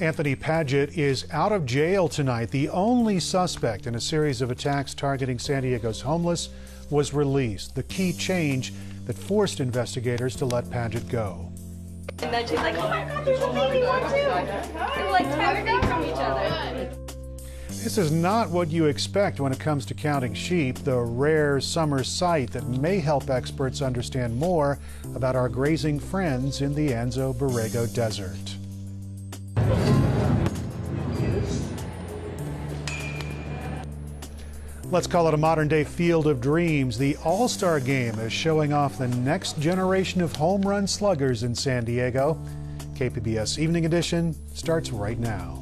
Anthony Padgett is out of jail tonight. The only suspect in a series of attacks targeting San Diego's homeless was released. The key change that forced investigators to let Padgett go. And then she's like, oh my God, there's a baby one too. We're like 10 feet from each other. This is not what you expect when it comes to counting sheep, the rare summer sight that may help experts understand more about our grazing friends in the Anzo Borrego Desert. Let's call it a modern-day field of dreams. The All-Star Game is showing off the next generation of home run sluggers in San Diego. KPBS Evening Edition starts right now.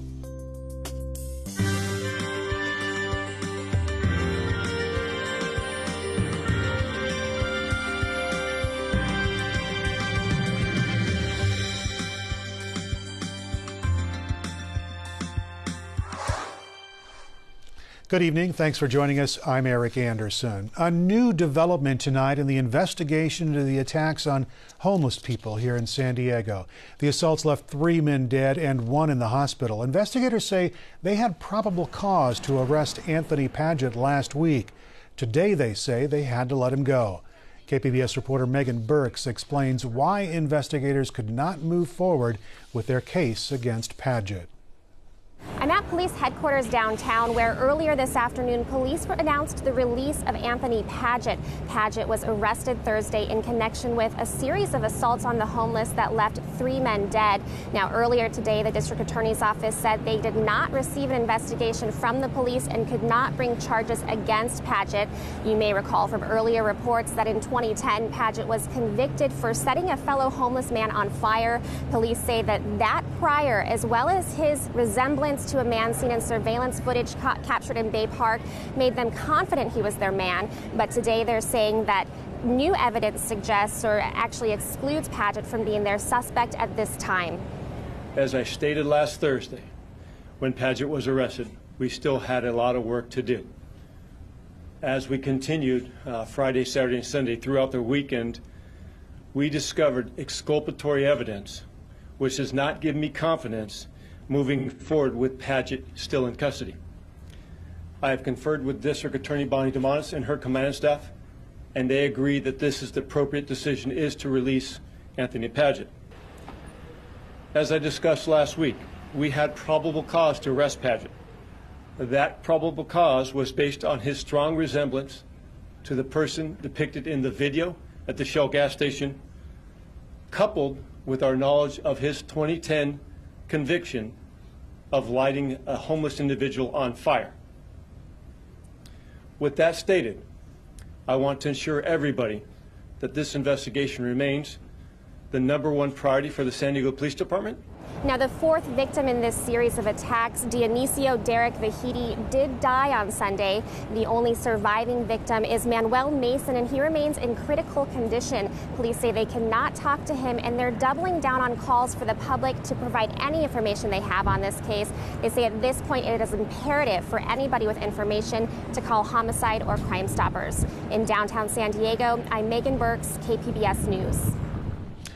Good evening. Thanks for joining us. I'm Eric Anderson. A new development tonight in the investigation into the attacks on homeless people here in San Diego. The assaults left 3 men dead and 1 in the hospital. Investigators say they had probable cause to arrest Anthony Padgett last week. Today, they say they had to let him go. KPBS reporter Megan Burks explains why investigators could not move forward with their case against Padgett. I'm at police headquarters downtown, where earlier this afternoon police announced the release of Anthony Padgett. Padgett was arrested Thursday in connection with a series of assaults on the homeless that left 3 men dead. Now, earlier today, the district attorney's office said they did not receive an investigation from the police and could not bring charges against Padgett. You may recall from earlier reports that in 2010, Padgett was convicted for setting a fellow homeless man on fire. Police say that prior, as well as his resemblance to a man seen in surveillance footage captured in Bay Park, made them confident he was their man. But today they're saying that new evidence suggests or actually excludes Padgett from being their suspect at this time. As I stated last Thursday, when Padgett was arrested, we still had a lot of work to do. As we continued Friday, Saturday, and Sunday throughout the weekend, we discovered exculpatory evidence, which does not give me confidence moving forward with Padgett still in custody. I have conferred with District Attorney Bonnie DeMonis and her command staff, and they agree that this is the appropriate decision is to release Anthony Padgett. As I discussed last week, we had probable cause to arrest Padgett. That probable cause was based on his strong resemblance to the person depicted in the video at the Shell gas station, coupled with our knowledge of his 2010 conviction of lighting a homeless individual on fire. With that stated, I want to ensure everybody that this investigation remains the #1 priority for the San Diego Police Department. Now, the 4th victim in this series of attacks, Dionisio Derek Vahidi, did die on Sunday. The only surviving victim is Manuel Mason, and he remains in critical condition. Police say they cannot talk to him, and they're doubling down on calls for the public to provide any information they have on this case. They say at this point it is imperative for anybody with information to call Homicide or Crime Stoppers. In downtown San Diego, I'm Megan Burks, KPBS News.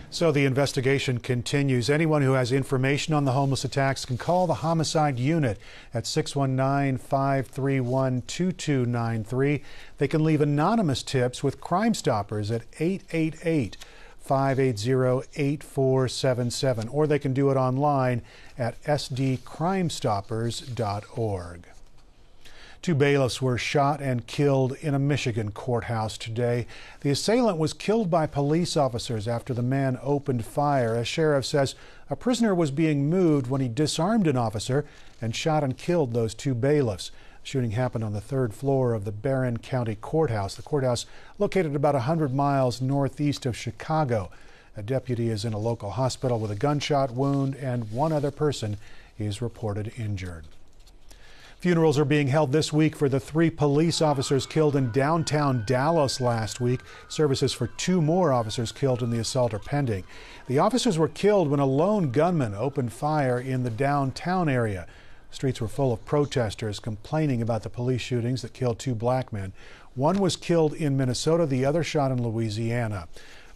So the investigation continues. Anyone who has information on the homeless attacks can call the homicide unit at 619-531-2293. They can leave anonymous tips with Crime Stoppers at 888-580-8477, or they can do it online at sdcrimestoppers.org. 2 bailiffs were shot and killed in a Michigan courthouse today. The assailant was killed by police officers after the man opened fire. A sheriff says a prisoner was being moved when he disarmed an officer and shot and killed those 2 bailiffs. The shooting happened on the 3rd floor of the Barron County Courthouse. The courthouse located about 100 miles northeast of Chicago. A deputy is in a local hospital with a gunshot wound, and 1 other person is reported injured. Funerals are being held this week for the 3 police officers killed in downtown Dallas last week. Services for 2 more officers killed in the assault are pending. The officers were killed when a lone gunman opened fire in the downtown area. Streets were full of protesters complaining about the police shootings that killed 2 black men. One was killed in Minnesota, the other shot in Louisiana.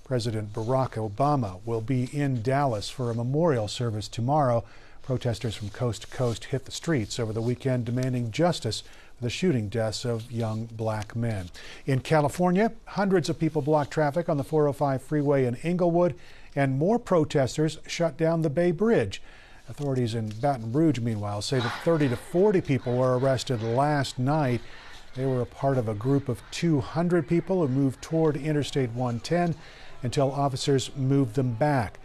President Barack Obama will be in Dallas for a memorial service tomorrow. Protesters from coast to coast hit the streets over the weekend demanding justice for the shooting deaths of young black men. In California, hundreds of people blocked traffic on the 405 freeway in Inglewood, and more protesters shut down the Bay Bridge. Authorities in Baton Rouge, meanwhile, say that 30 to 40 people were arrested last night. They were a part of a group of 200 people who moved toward Interstate 110 until officers moved them back.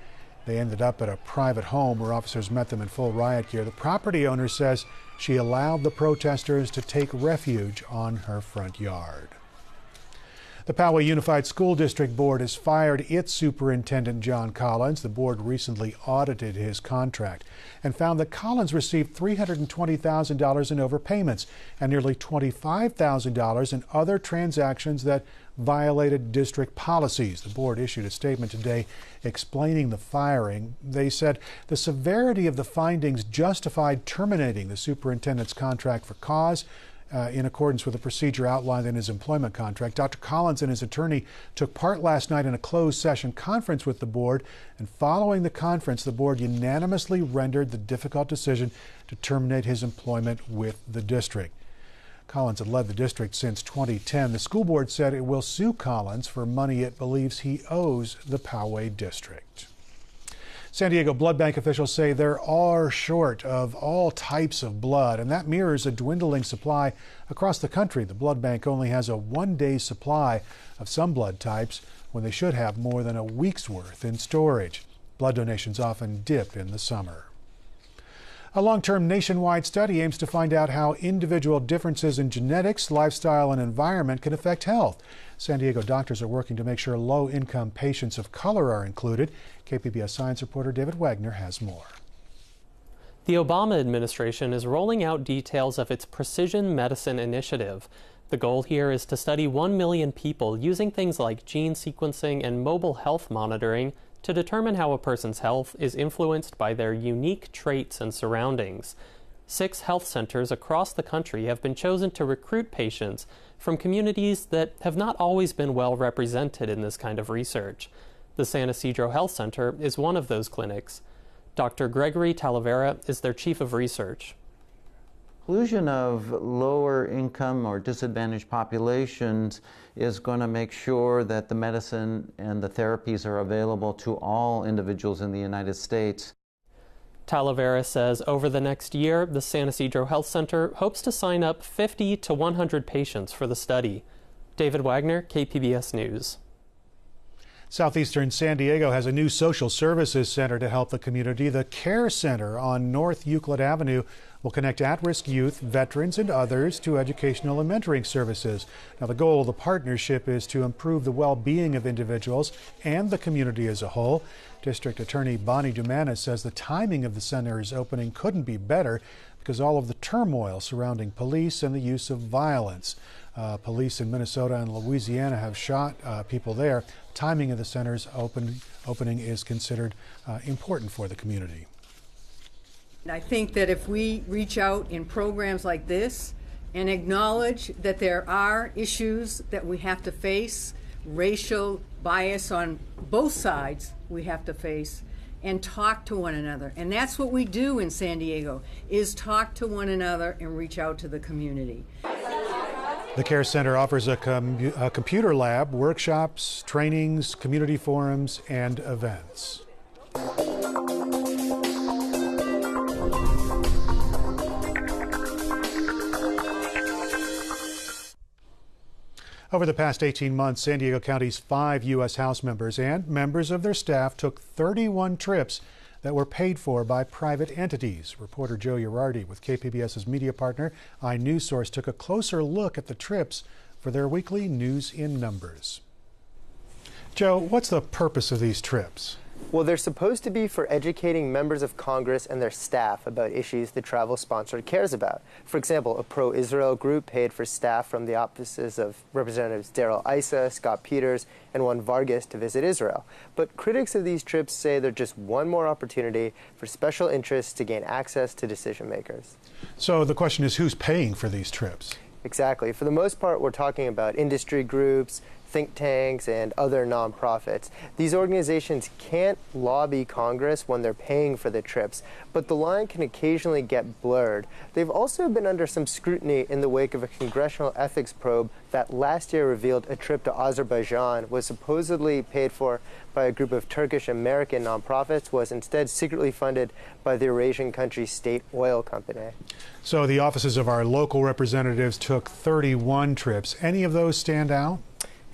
They ended up at a private home where officers met them in full riot gear. The property owner says she allowed the protesters to take refuge on her front yard. The Poway Unified School District Board has fired its superintendent, John Collins. The board recently audited his contract and found that Collins received $320,000 in overpayments and nearly $25,000 in other transactions that violated district policies. The board issued a statement today explaining the firing. They said the severity of the findings justified terminating the superintendent's contract for cause in accordance with the procedure outlined in his employment contract. Dr. Collins and his attorney took part last night in a closed session conference with the board, and following the conference, the board unanimously rendered the difficult decision to terminate his employment with the district. Collins had led the district since 2010. The school board said it will sue Collins for money it believes he owes the Poway district. San Diego blood bank officials say there are short of all types of blood, and that mirrors a dwindling supply across the country. The blood bank only has a one-day supply of some blood types when they should have more than a week's worth in storage. Blood donations often dip in the summer. A long-term nationwide study aims to find out how individual differences in genetics, lifestyle, and environment can affect health. San Diego doctors are working to make sure low-income patients of color are included. KPBS science reporter David Wagner has more. The Obama administration is rolling out details of its precision medicine initiative. The goal here is to study 1 million people using things like gene sequencing and mobile health monitoring to determine how a person's health is influenced by their unique traits and surroundings. 6 health centers across the country have been chosen to recruit patients from communities that have not always been well represented in this kind of research. The San Ysidro Health Center is one of those clinics. Dr. Gregory Talavera is their chief of research. Inclusion of lower income or disadvantaged populations is going to make sure that the medicine and the therapies are available to all individuals in the United States. Talavera says over the next year, the San Ysidro Health Center hopes to sign up 50 to 100 patients for the study. David Wagner, KPBS News. Southeastern San Diego has a new social services center to help the community. The Care Center on North Euclid Avenue will connect at-risk youth, veterans, and others to educational and mentoring services. Now, the goal of the partnership is to improve the well-being of individuals and the community as a whole. District Attorney Bonnie Dumanis says the timing of the center's opening couldn't be better because all of the turmoil surrounding police and the use of violence. Police in Minnesota and Louisiana have shot people there. Timing of the center's opening is considered important for the community. I think that if we reach out in programs like this and acknowledge that there are issues that we have to face, racial bias on both sides we have to face, and talk to one another. And that's what we do in San Diego, is talk to one another and reach out to the community. The Care Center offers a computer lab, workshops, trainings, community forums, and events. Over the past 18 months, San Diego County's 5 U.S. House members and members of their staff took 31 trips that were paid for by private entities. Reporter Joe Girardi with KPBS's media partner iNewsSource took a closer look at the trips for their weekly News in Numbers. Joe, what's the purpose of these trips? Well, they're supposed to be for educating members of Congress and their staff about issues the travel sponsor cares about. For example, a pro-Israel group paid for staff from the offices of Representatives Darrell Issa, Scott Peters, and Juan Vargas to visit Israel. But critics of these trips say they're just one more opportunity for special interests to gain access to decision makers. So the question is, who's paying for these trips? Exactly. For the most part, we're talking about industry groups, think tanks, and other nonprofits. These organizations can't lobby Congress when they're paying for the trips, but the line can occasionally get blurred. They've also been under some scrutiny in the wake of a congressional ethics probe that last year revealed a trip to Azerbaijan was supposedly paid for by a group of Turkish-American nonprofits, was instead secretly funded by the Eurasian country's state oil company. So the offices of our local representatives took 31 trips. Any of those stand out?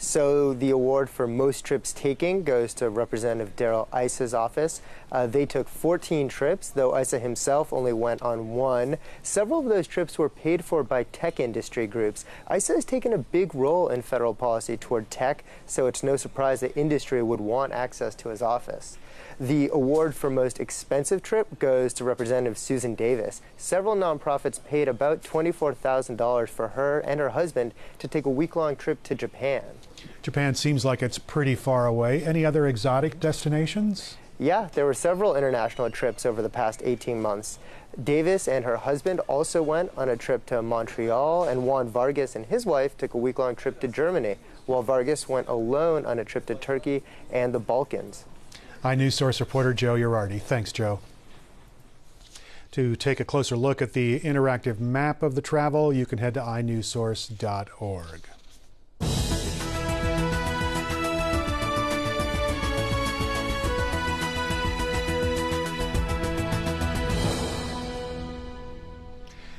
So the award for most trips taken goes to Representative Darrell Issa's office. They took 14 trips, though Issa himself only went on one. Several of those trips were paid for by tech industry groups. Issa has taken a big role in federal policy toward tech, so it's no surprise that industry would want access to his office. The award for most expensive trip goes to Representative Susan Davis. Several nonprofits paid about $24,000 for her and her husband to take a week-long trip to Japan. Japan seems like it's pretty far away. Any other exotic destinations? Yeah, there were several international trips over the past 18 months. Davis and her husband also went on a trip to Montreal, and Juan Vargas and his wife took a week-long trip to Germany, while Vargas went alone on a trip to Turkey and the Balkans. iNews Source reporter Joe Girardi. Thanks, Joe. To take a closer look at the interactive map of the travel, you can head to inewssource.org.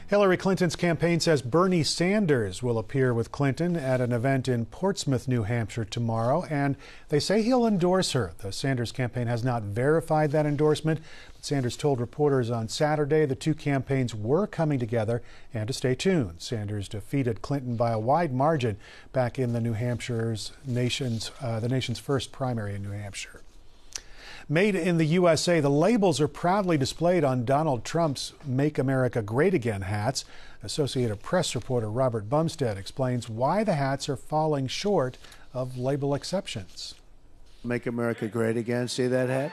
Hillary Clinton's campaign says Bernie Sanders will appear with Clinton at an event in Portsmouth, New Hampshire tomorrow, and they say he'll endorse her. The Sanders campaign has not verified that endorsement, but Sanders told reporters on Saturday the two campaigns were coming together and to stay tuned. Sanders defeated Clinton by a wide margin back in the nation's first primary in New Hampshire. Made in the USA, the labels are proudly displayed on Donald Trump's Make America Great Again hats. Associated Press reporter Robert Bumstead explains why the hats are falling short of label exceptions. Make America Great Again. See that hat?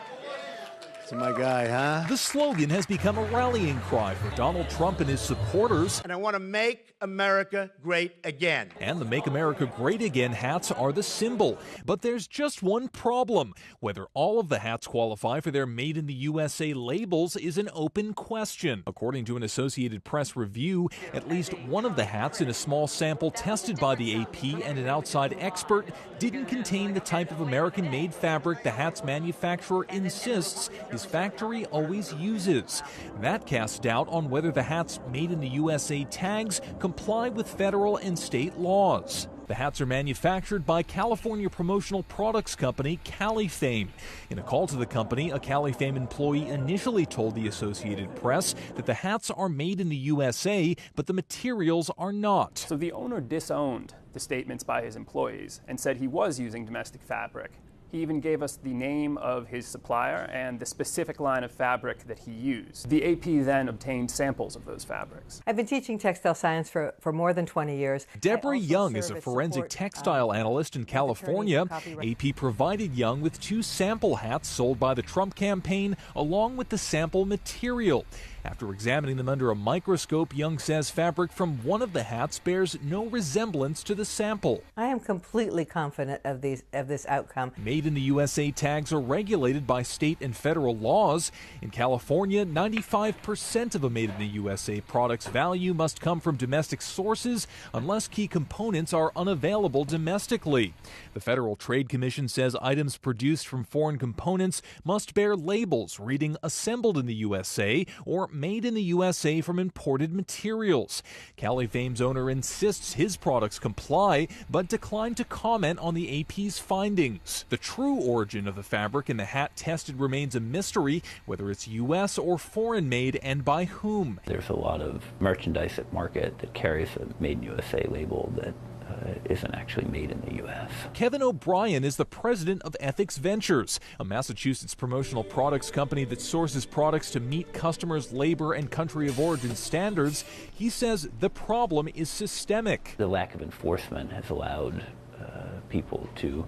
It's my guy, huh? The slogan has become a rallying cry for Donald Trump and his supporters. And I want to make America great again. And the Make America Great Again hats are the symbol. But there's just one problem. Whether all of the hats qualify for their Made in the USA labels is an open question. According to an Associated Press review, at least one of the hats in a small sample tested by the AP and an outside expert didn't contain the type of American-made fabric the hat's manufacturer insists his factory always uses. That casts doubt on whether the hat's Made in the USA tags comply with federal and state laws. The hats are manufactured by California promotional products company Califame. In a call to the company, a Califame employee initially told the Associated Press that the hats are made in the USA, but the materials are not. So the owner disowned the statements by his employees and said he was using domestic fabric. He even gave us the name of his supplier and the specific line of fabric that he used. The AP then obtained samples of those fabrics. I've been teaching textile science for more than 20 years. Deborah Young is a forensic textile analyst in California. AP provided Young with 2 sample hats sold by the Trump campaign, along with the sample material. After examining them under a microscope, Young says fabric from one of the hats bears no resemblance to the sample. I am completely confident of this outcome. Made in the USA tags are regulated by state and federal laws. In California, 95% of a Made in the USA product's value must come from domestic sources unless key components are unavailable domestically. The Federal Trade Commission says items produced from foreign components must bear labels reading "Assembled in the USA" or "Made in the USA" from imported materials. Califame's owner insists his products comply, but declined to comment on the AP's findings. The true origin of the fabric in the hat tested remains a mystery, whether it's U.S. or foreign made and by whom. There's a lot of merchandise at market that carries a Made in USA label that isn't actually made in the U.S. Kevin O'Brien is the president of Ethics Ventures, a Massachusetts promotional products company that sources products to meet customers' labor and country of origin standards. He says the problem is systemic. The lack of enforcement has allowed people to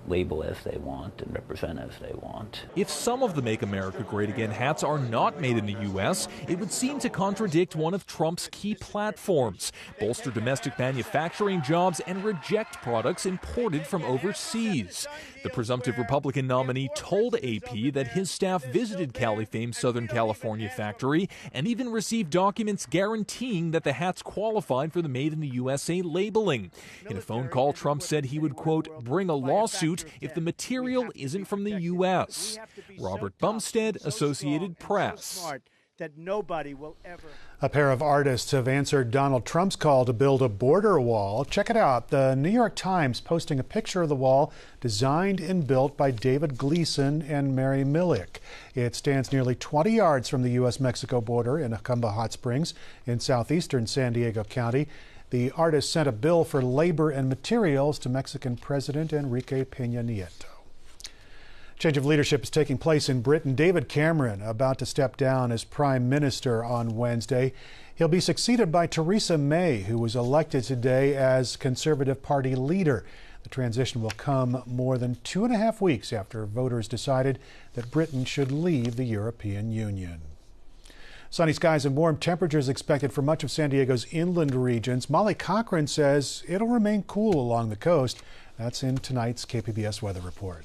label as they want and represent as they want. If some of the Make America Great Again hats are not made in the U.S., it would seem to contradict one of Trump's key platforms: bolster domestic manufacturing jobs and reject products imported from overseas. The presumptive Republican nominee told AP that his staff visited Cali-fame's Southern California factory and even received documents guaranteeing that the hats qualified for the Made in the USA labeling. In a phone call, Trump said he would, quote, bring a lawsuit if the material isn't from the U.S. Robert Bumstead, Associated Press. That nobody will ever. A pair of artists have answered Donald Trump's call to build a border wall. Check it out. The New York Times posting a picture of the wall designed and built by David Gleason and Mary Millick. It stands nearly 20 yards from the U.S.-Mexico border in Acumba Hot Springs in southeastern San Diego County. The artist sent a bill for labor and materials to Mexican President Enrique Peña Nieto. Change of leadership is taking place in Britain. David Cameron about to step down as Prime Minister on Wednesday. He'll be succeeded by Theresa May, who was elected today as Conservative Party leader. The transition will come more than 2.5 weeks after voters decided that Britain should leave the European Union. Sunny skies and warm temperatures expected for much of San Diego's inland regions. Molly Cochran says it'll remain cool along the coast. That's in tonight's KPBS weather report.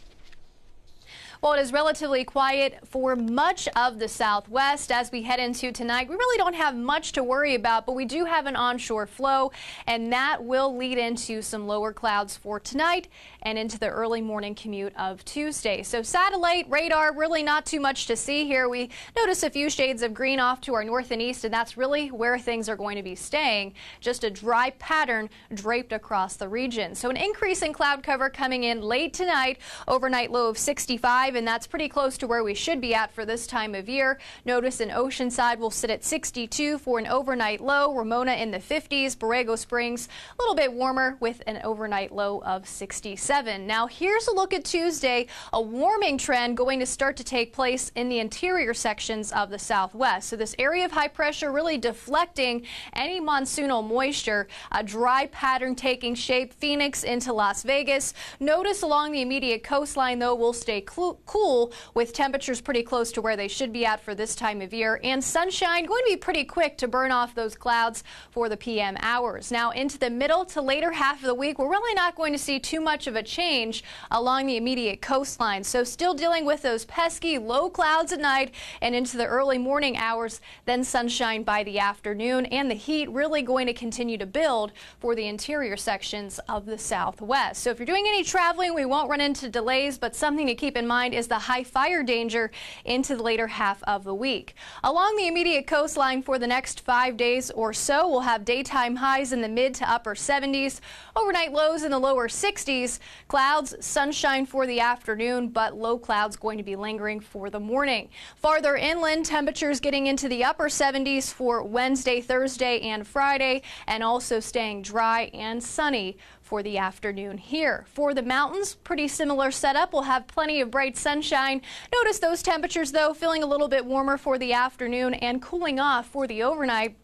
Well, it is relatively quiet for much of the southwest as we head into tonight. We really don't have much to worry about, but we do have an onshore flow, and that will lead into some lower clouds for tonight and into the early morning commute of Tuesday. So satellite radar, really not too much to see here. We notice a few shades of green off to our north and east, and that's really where things are going to be staying. Just a dry pattern draped across the region. So an increase in cloud cover coming in late tonight, overnight low of 65. And that's pretty close to where we should be at for this time of year. Notice in Oceanside will sit at 62 for an overnight low. Ramona in the 50s. Borrego Springs a little bit warmer with an overnight low of 67. Now here's a look at Tuesday. A warming trend going to start to take place in the interior sections of the southwest. So this area of high pressure really deflecting any monsoonal moisture. A dry pattern taking shape. Phoenix into Las Vegas. Notice along the immediate coastline though will stay cool with temperatures pretty close to where they should be at for this time of year, and sunshine going to be pretty quick to burn off those clouds for the PM hours. Now into the middle to later half of the week, we're really not going to see too much of a change along the immediate coastline. So still dealing with those pesky low clouds at night and into the early morning hours, then sunshine by the afternoon, and the heat really going to continue to build for the interior sections of the southwest. So if you're doing any traveling, we won't run into delays, but something to keep in mind is the high fire danger into the later half of the week. Along the immediate coastline for the next 5 days or so, we'll have daytime highs in the mid to upper 70s, overnight lows in the lower 60s, clouds, sunshine for the afternoon, but low clouds going to be lingering for the morning. Farther inland, temperatures getting into the upper 70s for Wednesday, Thursday, and Friday, and also staying dry and sunny for the afternoon here. For the mountains, pretty similar setup. We'll have plenty of bright sunshine. Notice those temperatures, though, feeling a little bit warmer for the afternoon and cooling off for the overnight,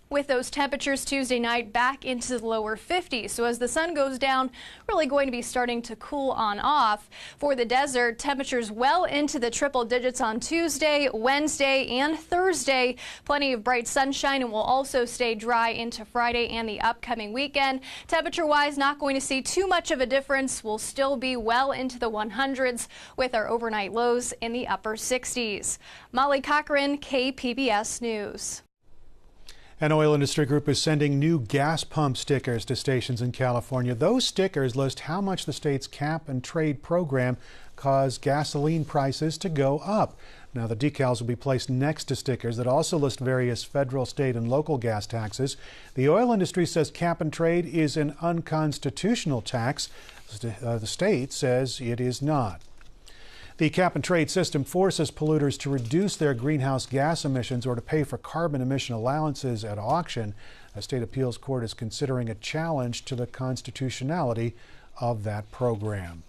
with those temperatures Tuesday night back into the lower 50s. So as the sun goes down, really going to be starting to cool on off. For the desert, temperatures well into the triple digits on Tuesday, Wednesday, and Thursday. Plenty of bright sunshine, and will also stay dry into Friday and the upcoming weekend. Temperature-wise, not going to see too much of a difference. We'll still be well into the 100s with our overnight lows in the upper 60s. Molly Cochran, KPBS News. An oil industry group is sending new gas pump stickers to stations in California. Those stickers list how much the state's cap and trade program caused gasoline prices to go up. Now, the decals will be placed next to stickers that also list various federal, state, and local gas taxes. The oil industry says cap and trade is an unconstitutional tax. The state says it is not. The cap and trade system forces polluters to reduce their greenhouse gas emissions or to pay for carbon emission allowances at auction. A state appeals court is considering a challenge to the constitutionality of that program.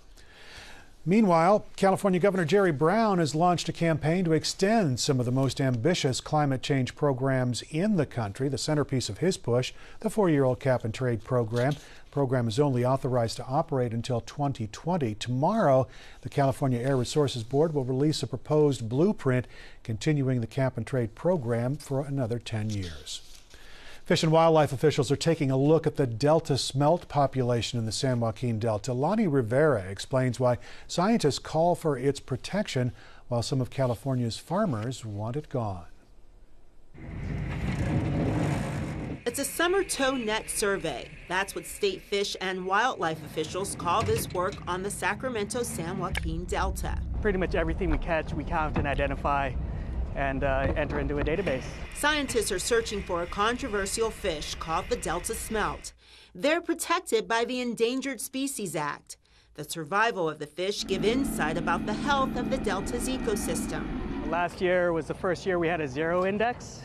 Meanwhile, California Governor Jerry Brown has launched a campaign to extend some of the most ambitious climate change programs in the country. The centerpiece of his push, the four-year-old cap-and-trade program. The program is only authorized to operate until 2020. Tomorrow, the California Air Resources Board will release a proposed blueprint continuing the cap-and-trade program for another 10 years. Fish and wildlife officials are taking a look at the Delta smelt population in the San Joaquin Delta. Lonnie Rivera explains why scientists call for its protection while some of California's farmers want it gone. It's a summer tow net survey. That's what state fish and wildlife officials call this work on the Sacramento San Joaquin Delta. Pretty much everything we catch, we count and identify and enter into a database. Scientists are searching for a controversial fish called the Delta smelt. They're protected by the Endangered Species Act. The survival of the fish give insight about the health of the Delta's ecosystem. Last year was the first year we had a zero index,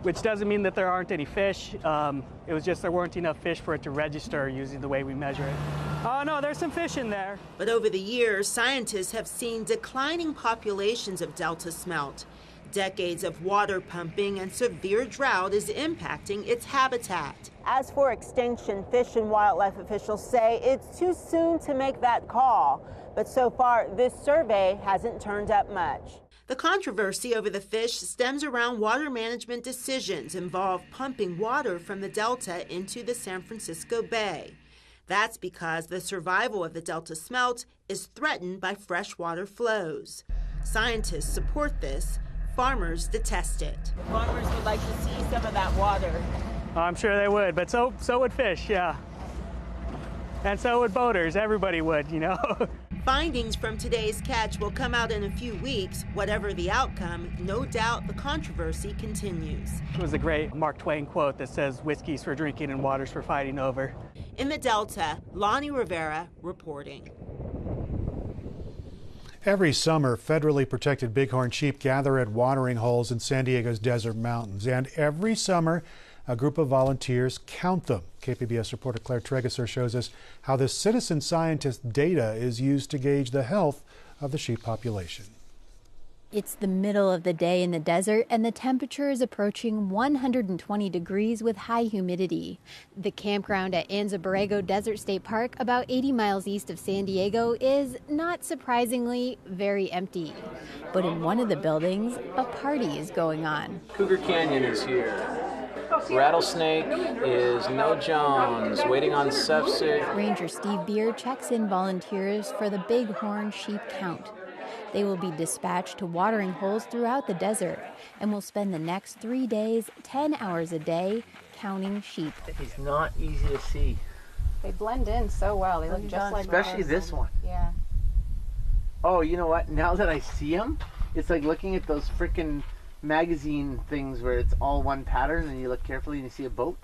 which doesn't mean that there aren't any fish. It was just there weren't enough fish for it to register using the way we measure it. Oh no, there's some fish in there. But over the years, scientists have seen declining populations of Delta smelt. Decades of water pumping and severe drought is impacting its habitat. As for extinction, fish and wildlife officials say it's too soon to make that call. But so far, this survey hasn't turned up much. The controversy over the fish stems around water management decisions involve pumping water from the Delta into the San Francisco Bay. That's because the survival of the Delta smelt is threatened by freshwater flows. Scientists support this. Farmers detest it. Farmers would like to see some of that water. I'm sure they would, but so would fish, yeah. And so would boaters, everybody would, you know. Findings from today's catch will come out in a few weeks. Whatever the outcome, no doubt the controversy continues. It was a great Mark Twain quote that says, "Whiskey's for drinking and water's for fighting over." In the Delta, Lonnie Rivera reporting. Every summer, federally protected bighorn sheep gather at watering holes in San Diego's desert mountains. And every summer, a group of volunteers count them. KPBS reporter Claire Tregesser shows us how this citizen scientist data is used to gauge the health of the sheep population. It's the middle of the day in the desert, and the temperature is approaching 120 degrees with high humidity. The campground at Anza Borrego Desert State Park, about 80 miles east of San Diego, is, not surprisingly, very empty. But in one of the buildings, a party is going on. Cougar Canyon is here. Rattlesnake is No Jones, waiting on septic. Ranger Steve Beer checks in volunteers for the bighorn sheep count. They will be dispatched to watering holes throughout the desert and will spend the next 3 days, 10 hours a day, counting sheep. It's not easy to see. They blend in so well. They look just like especially this one. Yeah. Oh, you know what? Now that I see them, it's like looking at those freaking magazine things where it's all one pattern and you look carefully and you see a boat.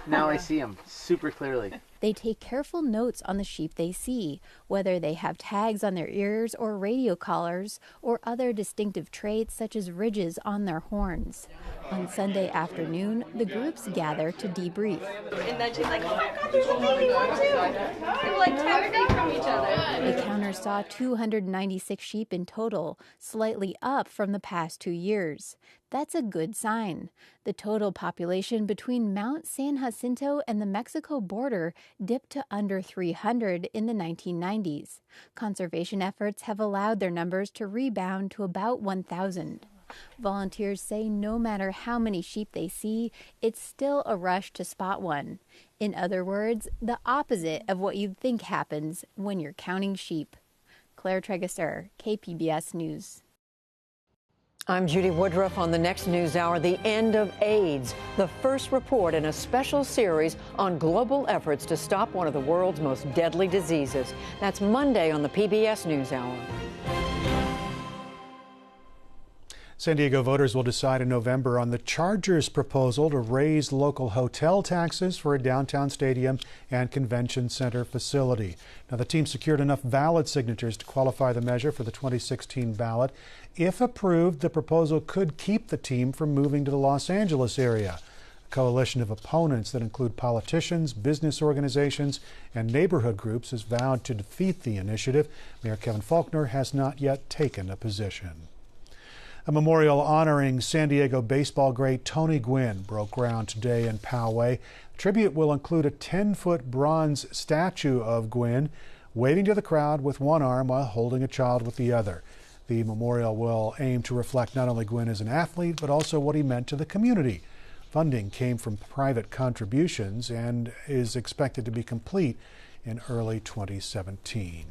Now I see them super clearly. They take careful notes on the sheep they see, whether they have tags on their ears or radio collars or other distinctive traits such as ridges on their horns. On Sunday afternoon, the groups gather to debrief. And then she's like, oh my God, there's a baby one too. They were like 10 feet from each other. The counters saw 296 sheep in total, slightly up from the past 2 years. That's a good sign. The total population between Mount San Jacinto and the Mexico border dipped to under 300 in the 1990s. Conservation efforts have allowed their numbers to rebound to about 1,000. Volunteers say no matter how many sheep they see, it's still a rush to spot one. In other words, the opposite of what you'd think happens when you're counting sheep. Claire Tregesser, KPBS News. I'm Judy Woodruff. On the next news hour, the end of AIDS, the first report in a special series on global efforts to stop one of the world's most deadly diseases. That's Monday on the PBS NewsHour. San Diego voters will decide in November on the Chargers' proposal to raise local hotel taxes for a downtown stadium and convention center facility. Now, the team secured enough ballot signatures to qualify the measure for the 2016 ballot. If approved, the proposal could keep the team from moving to the Los Angeles area. coalition of opponents that include politicians, business organizations, and neighborhood groups has vowed to defeat the initiative. Mayor Kevin Faulconer has not yet taken a position. A memorial honoring San Diego baseball great Tony Gwynn broke ground today in Poway. The tribute will include a 10-foot bronze statue of Gwynn waving to the crowd with one arm while holding a child with the other. The memorial will aim to reflect not only Gwynn as an athlete, but also what he meant to the community. Funding came from private contributions and is expected to be complete in early 2017.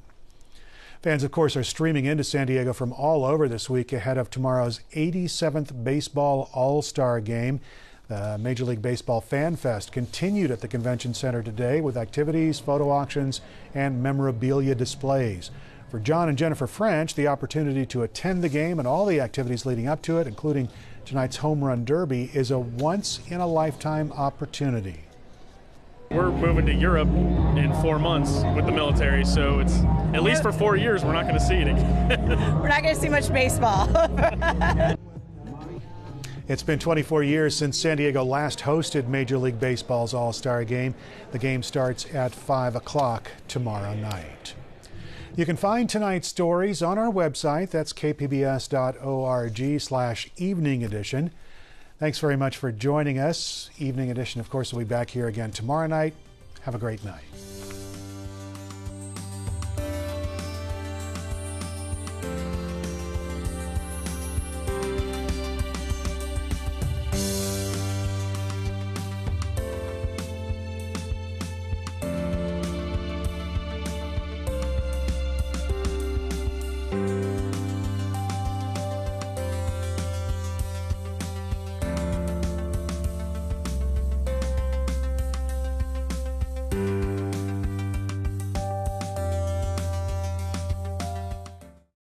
Fans, of course, are streaming into San Diego from all over this week ahead of tomorrow's 87th Baseball All-Star Game. The Major League Baseball Fan Fest continued at the Convention Center today with activities, photo auctions, and memorabilia displays. For John and Jennifer French, the opportunity to attend the game and all the activities leading up to it, including tonight's Home Run Derby, is a once-in-a-lifetime opportunity. We're moving to Europe in 4 months with the military, so it's at least for 4 years we're not going to see it again. We're not going to see much baseball. It's been 24 years since San Diego last hosted Major League Baseball's All-Star Game. The game starts at 5 o'clock tomorrow night. You can find tonight's stories on our website. That's kpbs.org/evening edition. Thanks very much for joining us. Evening Edition, of course, will be back here again tomorrow night. Have a great night.